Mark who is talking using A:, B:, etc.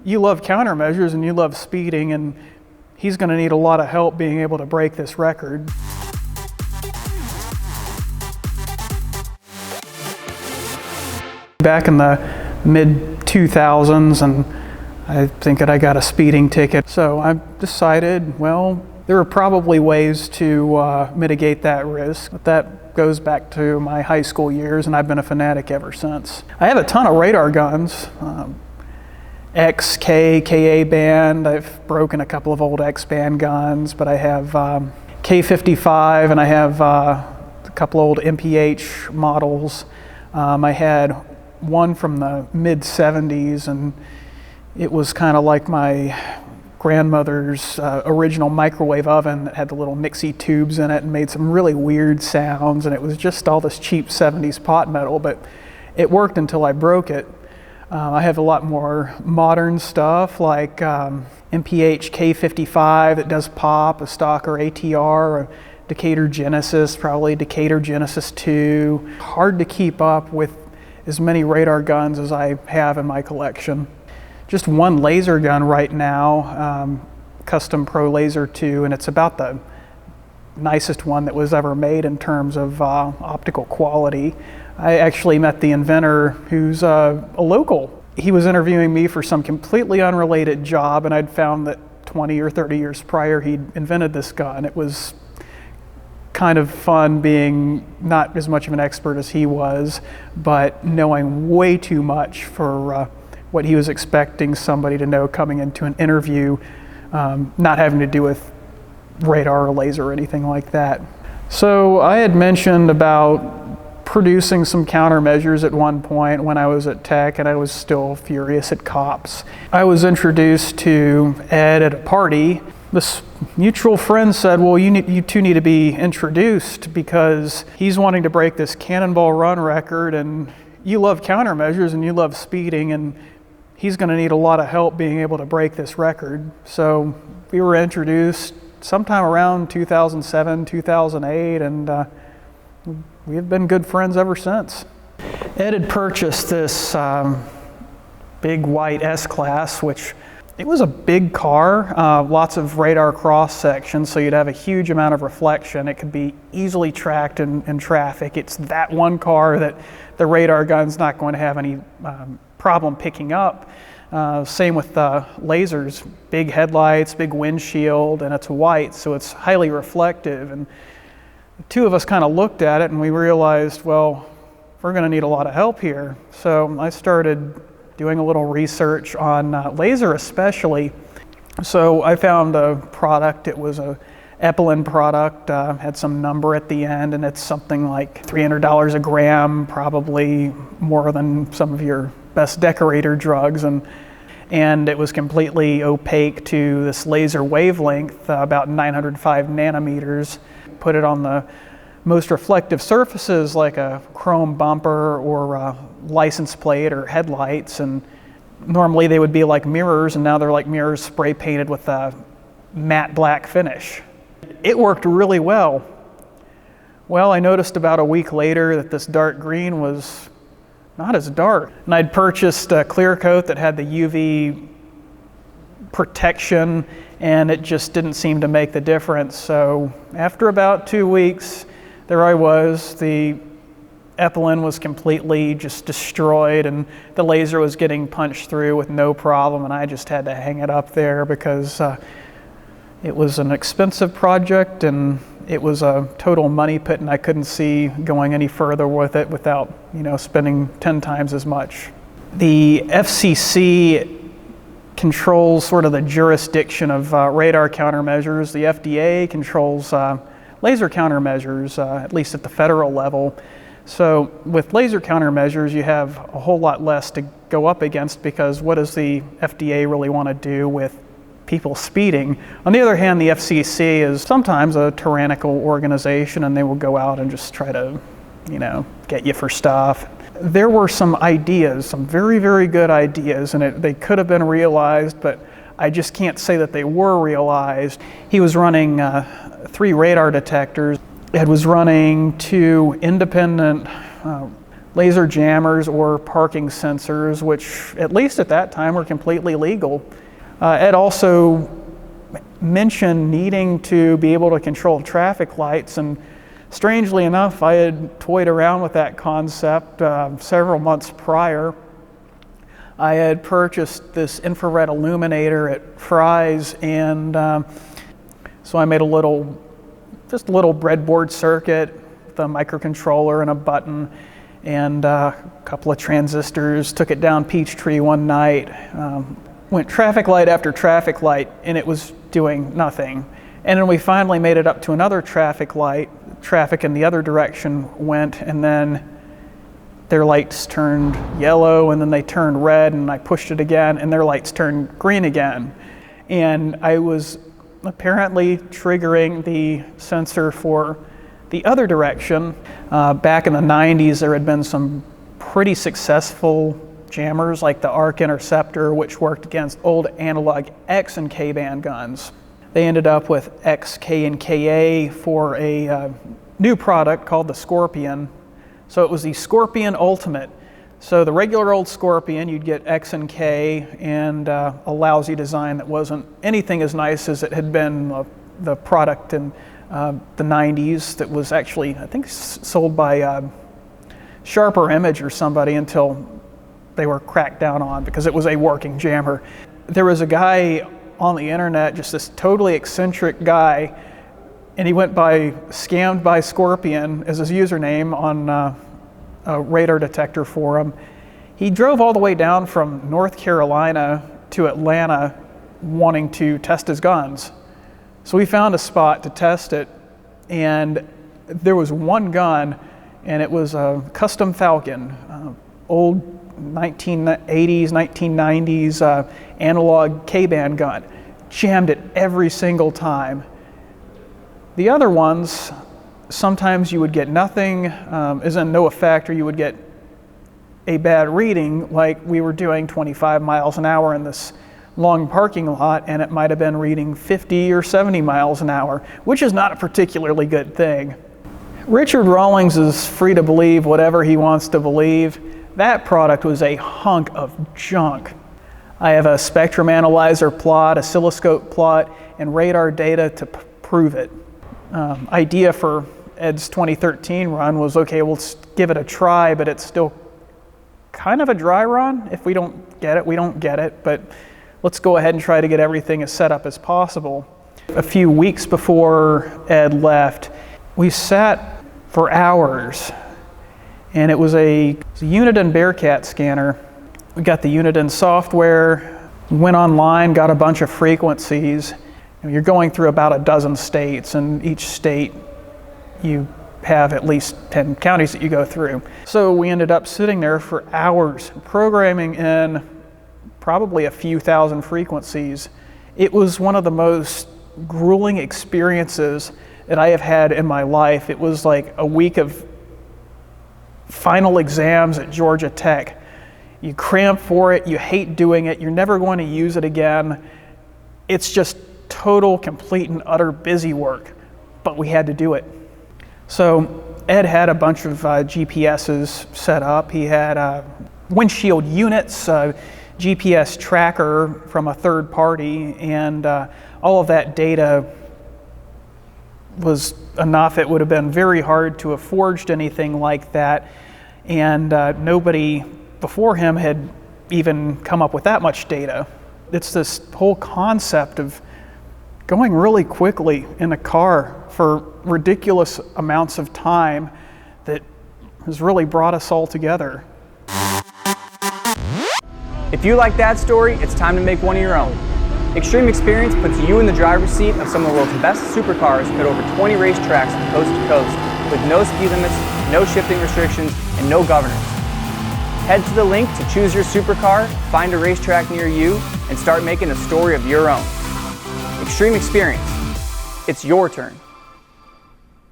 A: you love countermeasures and you love speeding, and he's going to need a lot of help being able to break this record. Back in the mid-2000s, and I think that I got a speeding ticket. So I decided, well, there are probably ways to mitigate that risk. But that goes back to my high school years, and I've been a fanatic ever since. I have a ton of radar guns. X, K, KA band. I've broken a couple of old X band guns, but I have K55, and I have a couple old MPH models. I had one from the mid-70s, and it was kind of like my grandmother's original microwave oven that had the little Nixie tubes in it and made some really weird sounds, and it was just all this cheap 70s pot metal, but it worked until I broke it. I have a lot more modern stuff like MPH K55 that does pop, a Stalker ATR, a Decatur Genesis, probably Decatur Genesis 2. Hard to keep up with as many radar guns as I have in my collection. Just one laser gun right now, Custom Pro Laser 2, and it's about the nicest one that was ever made in terms of optical quality. I actually met the inventor, who's a local. He was interviewing me for some completely unrelated job, and I'd found that 20 or 30 years prior he'd invented this gun. It was kind of fun being not as much of an expert as he was, but knowing way too much for what he was expecting somebody to know coming into an interview, not having to do with radar or laser or anything like that. So I had mentioned about producing some countermeasures at one point when I was at Tech, and I was still furious at cops. I was introduced to Ed at a party. This mutual friend said, well, you two need to be introduced because he's wanting to break this Cannonball run record, and you love countermeasures and you love speeding, and he's going to need a lot of help being able to break this record. So we were introduced sometime around 2007, 2008, and we have been good friends ever since. Ed had purchased this big white S-Class, which it was a big car, lots of radar cross sections, so you'd have a huge amount of reflection. It could be easily tracked in traffic. It's that one car that the radar gun's not going to have any problem picking up. Same with lasers, big headlights, big windshield, and it's white, so it's highly reflective. And the two of us kind of looked at it and we realized, well, we're going to need a lot of help here. So I started doing a little research on laser especially. So I found a product. It was a Bolian product, had some number at the end, and it's something like $300 a gram, probably more than some of your best decorator drugs, and it was completely opaque to this laser wavelength, about 905 nanometers. Put it on the most reflective surfaces like a chrome bumper or a license plate or headlights, and normally they would be like mirrors, and now they're like mirrors spray painted with a matte black finish. It worked really well. Well, I noticed about a week later that this dark green was not as dark. And I'd purchased a clear coat that had the UV protection, and it just didn't seem to make the difference. So after about 2 weeks, there I was. The Bolian was completely just destroyed, and the laser was getting punched through with no problem, and I just had to hang it up there because it was an expensive project, and it was a total money pit, and I couldn't see going any further with it without, spending 10 times as much. The FCC controls sort of the jurisdiction of radar countermeasures. The FDA controls laser countermeasures, at least at the federal level. So with laser countermeasures, you have a whole lot less to go up against, because what does the FDA really want to do with people speeding? On the other hand, the FCC is sometimes a tyrannical organization, and they will go out and just try to, get you for stuff. There were some ideas, some very, very good ideas, and they could have been realized, but I just can't say that they were realized. He was running 3 radar detectors. Ed was running 2 independent laser jammers or parking sensors, which at least at that time were completely legal. Ed also mentioned needing to be able to control traffic lights, and strangely enough, I had toyed around with that concept several months prior. I had purchased this infrared illuminator at Fry's, and so I made just a little breadboard circuit with a microcontroller and a button and a couple of transistors, took it down Peachtree one night, went traffic light after traffic light, and it was doing nothing. And then we finally made it up to another traffic light, traffic in the other direction went, and then their lights turned yellow, and then they turned red, and I pushed it again, and their lights turned green again. And I was apparently triggering the sensor for the other direction. Back in the 90s, there had been some pretty successful jammers like the ARC Interceptor, which worked against old analog X and K band guns. They ended up with X, K, and KA for a new product called the Scorpion. So it was the Scorpion Ultimate. So the regular old Scorpion, you'd get X and K and a lousy design that wasn't anything as nice as it had been the product in the 90s that was actually, I think, sold by Sharper Image or somebody until they were cracked down on because it was a working jammer. There was a guy on the internet, just this totally eccentric guy, and he went by Scammed by Scorpion as his username on a radar detector forum. He drove all the way down from North Carolina to Atlanta wanting to test his guns. So we found a spot to test it, and there was one gun, and it was a custom Falcon, old 1980s, 1990s analog K-band gun. Jammed it every single time. The other ones, sometimes you would get nothing, as in no effect, or you would get a bad reading, like we were doing 25 miles an hour in this long parking lot, and it might have been reading 50 or 70 miles an hour, which is not a particularly good thing. Richard Rawlings is free to believe whatever he wants to believe. That product was a hunk of junk. I have a spectrum analyzer plot, oscilloscope plot, and radar data to prove it. Idea for Ed's 2013 run was, okay, we'll give it a try, but it's still kind of a dry run. If we don't get it, we don't get it, but let's go ahead and try to get everything as set up as possible. A few weeks before Ed left, we sat for hours, and it was a Uniden Bearcat scanner. We got the Uniden software, went online, got a bunch of frequencies. You're going through about a dozen states, and each state you have at least 10 counties that you go through. So we ended up sitting there for hours, programming in probably a few thousand frequencies. It was one of the most grueling experiences that I have had in my life. It was like a week of final exams at Georgia Tech. You cram for it, you hate doing it, you're never going to use it again. It's just total, complete, and utter busy work, but we had to do it. So Ed had a bunch of GPSs set up. He had windshield units, GPS tracker from a third party, and all of that data was enough. It would have been very hard to have forged anything like that, and nobody before him had even come up with that much data. It's this whole concept of going really quickly in a car for ridiculous amounts of time that has really brought us all together.
B: If you like that story, it's time to make one of your own. Extreme Experience puts you in the driver's seat of some of the world's best supercars at over 20 racetracks from coast to coast, with no speed limits, no shifting restrictions, and no governors. Head to the link to choose your supercar, find a racetrack near you, and start making a story of your own. Extreme Experience. It's your turn.